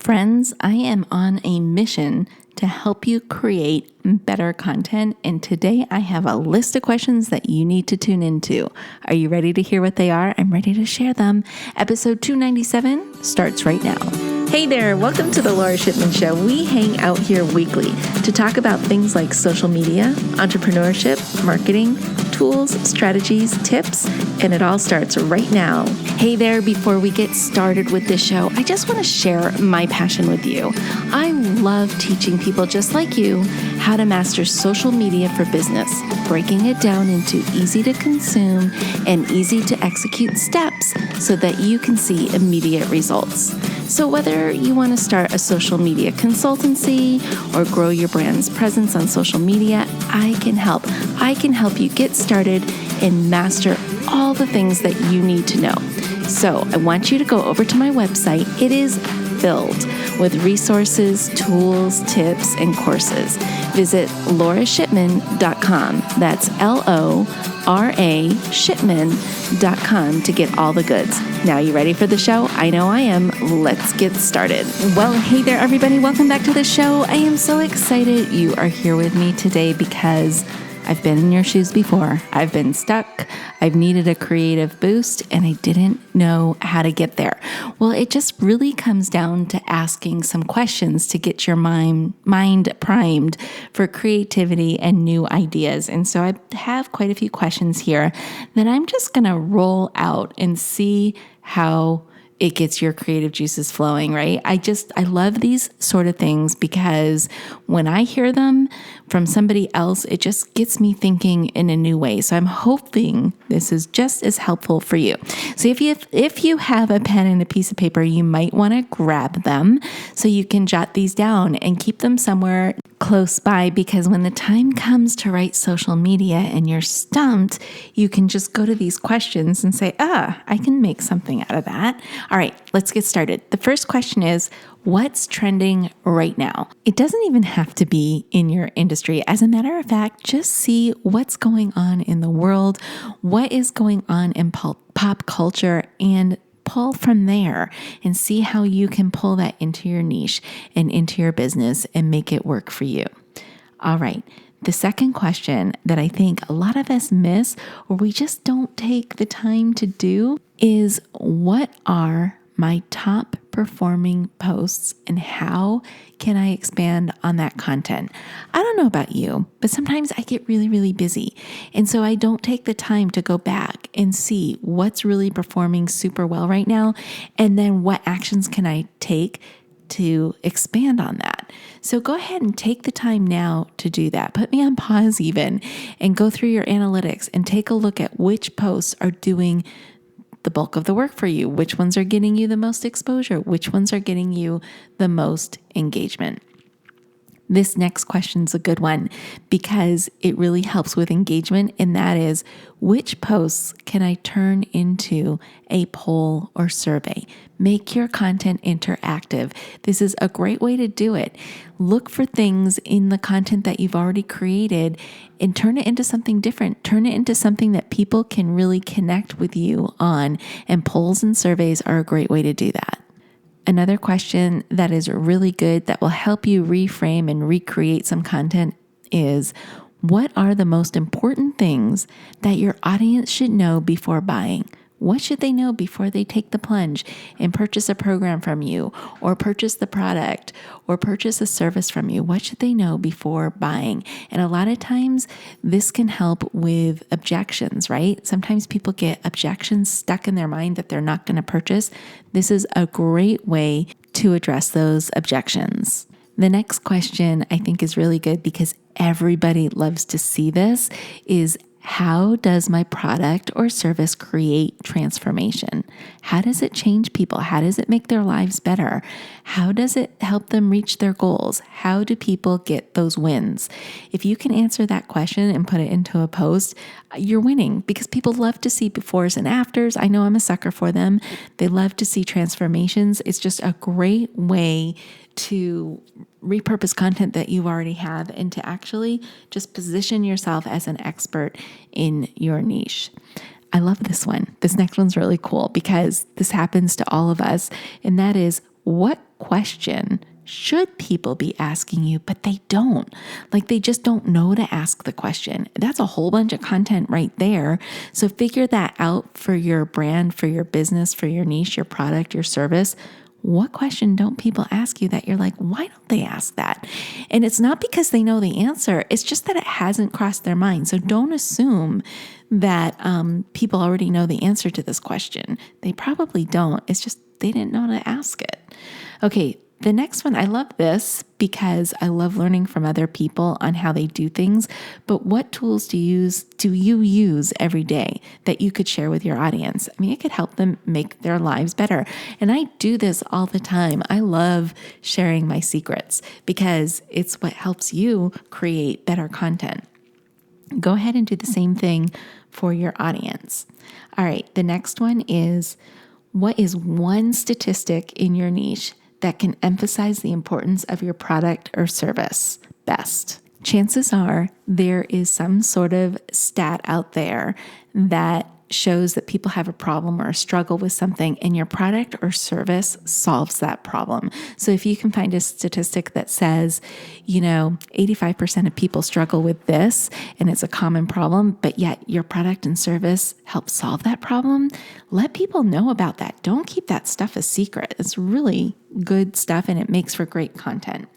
Friends, I am on a mission to help you create better content, and today I have a list of questions that you need to tune into. Are you ready to hear what they are? I'm ready to share them. Episode 297 starts right now. Hey there, welcome to the Lora Shipman Show. We hang out here weekly to talk about things like social media, entrepreneurship, marketing, tools, strategies, tips, and it all starts right now. Hey there, before we get started with this show, I just want to share my passion with you. I love teaching people just like you how to master social media for business, breaking it down into easy to consume and easy to execute steps so that you can see immediate results. So whether you want to start a social media consultancy or grow your brand's presence on social media, I can help. I can help you get started and master all the things that you need to know. So I want you to go over to my website. It is filled with resources, tools, tips, and courses. Visit lorashipman.com. That's LORA shipman.com to get all the goods. Now, you ready for the show? I know I am. Let's get started. Well, hey there, everybody. Welcome back to the show. I am so excited you are here with me today because I've been in your shoes before. I've been stuck. I've needed a creative boost and I didn't know how to get there. Well, it just really comes down to asking some questions to get your mind primed for creativity and new ideas. And so I have quite a few questions here that I'm just going to roll out and see how it gets your creative juices flowing, right? I love these sort of things because when I hear them from somebody else, it just gets me thinking in a new way. So I'm hoping this is just as helpful for you. So if you have a pen and a piece of paper, you might want to grab them so you can jot these down and keep them somewhere close by, because when the time comes to write social media and you're stumped, you can just go to these questions and say, I can make something out of that. All right, let's get started. The first question is, what's trending right now? It doesn't even have to be in your industry. As a matter of fact, just see what's going on in the world, what is going on in pop culture, and pull from there and see how you can pull that into your niche and into your business and make it work for you. All right. The second question that I think a lot of us miss, or we just don't take the time to do, is what are my top performing posts and how can I expand on that content? I don't know about you, but sometimes I get really, really busy. And so I don't take the time to go back and see what's really performing super well right now. And then what actions can I take to expand on that? So go ahead and take the time now to do that. Put me on pause even and go through your analytics and take a look at which posts are doing the bulk of the work for you, which ones are getting you the most exposure, which ones are getting you the most engagement. This next question is a good one because it really helps with engagement, and that is, which posts can I turn into a poll or survey? Make your content interactive. This is a great way to do it. Look for things in the content that you've already created and turn it into something different. Turn it into something that people can really connect with you on, and polls and surveys are a great way to do that. Another question that is really good that will help you reframe and recreate some content is, what are the most important things that your audience should know before buying? What should they know before they take the plunge and purchase a program from you, or purchase the product, or purchase a service from you? What should they know before buying? And a lot of times this can help with objections, right? Sometimes people get objections stuck in their mind that they're not going to purchase. This is a great way to address those objections. The next question I think is really good because everybody loves to see this is, how does my product or service create transformation? How does it change people? How does it make their lives better? How does it help them reach their goals? How do people get those wins? If you can answer that question and put it into a post, you're winning, because people love to see befores and afters. I know I'm a sucker for them. They love to see transformations. It's just a great way to repurpose content that you already have and to actually just position yourself as an expert in your niche. I love this one. This next one's really cool because this happens to all of us. And that is, what question should people be asking you, but they don't? Like they just don't know to ask the question. That's a whole bunch of content right there. So figure that out for your brand, for your business, for your niche, your product, your service. What question don't people ask you that you're like, why don't they ask that? And it's not because they know the answer. It's just that it hasn't crossed their mind. So don't assume that people already know the answer to this question. They probably don't. It's just they didn't know to ask it. Okay, the next one, I love this because I love learning from other people on how they do things. But what tools do you use every day that you could share with your audience? I mean, it could help them make their lives better. And I do this all the time. I love sharing my secrets because it's what helps you create better content. Go ahead and do the same thing for your audience. All right, the next one is, what is one statistic in your niche that can emphasize the importance of your product or service best? Chances are there is some sort of stat out there that shows that people have a problem or a struggle with something, and your product or service solves that problem. So if you can find a statistic that says, 85% of people struggle with this and it's a common problem, but yet your product and service help solve that problem, let people know about that. Don't keep that stuff a secret. It's really good stuff and it makes for great content.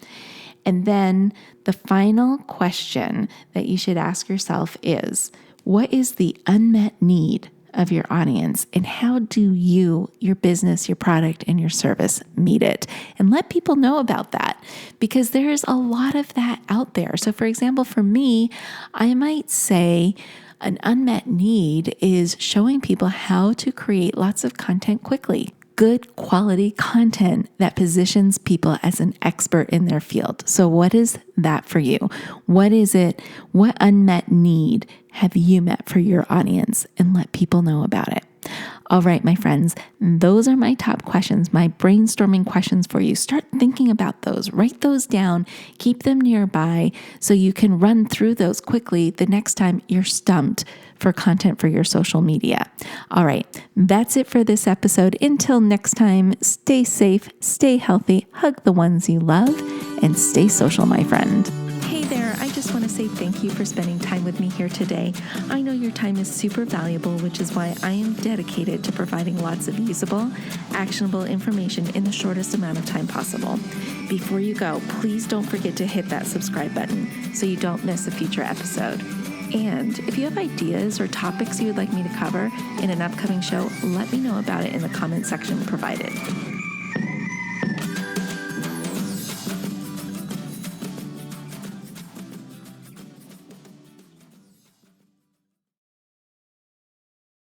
And then the final question that you should ask yourself is, what is the unmet need of your audience, and how do you, your business, your product, and your service meet it? And let people know about that, because there's a lot of that out there. So for example, for me, I might say an unmet need is showing people how to create lots of content quickly. Good quality content that positions people as an expert in their field. So what is that for you? What is it? What unmet need have you met for your audience? And let people know about it. All right, my friends, those are my top questions, my brainstorming questions for you. Start thinking about those, write those down, keep them nearby so you can run through those quickly the next time you're stumped for content for your social media. All right, that's it for this episode. Until next time, stay safe, stay healthy, hug the ones you love, and stay social, my friend. Hey there, I just want to say thank you for spending time with me here today. I know your time is super valuable, which is why I am dedicated to providing lots of usable, actionable information in the shortest amount of time possible. Before you go, please don't forget to hit that subscribe button so you don't miss a future episode. And if you have ideas or topics you would like me to cover in an upcoming show, let me know about it in the comment section provided.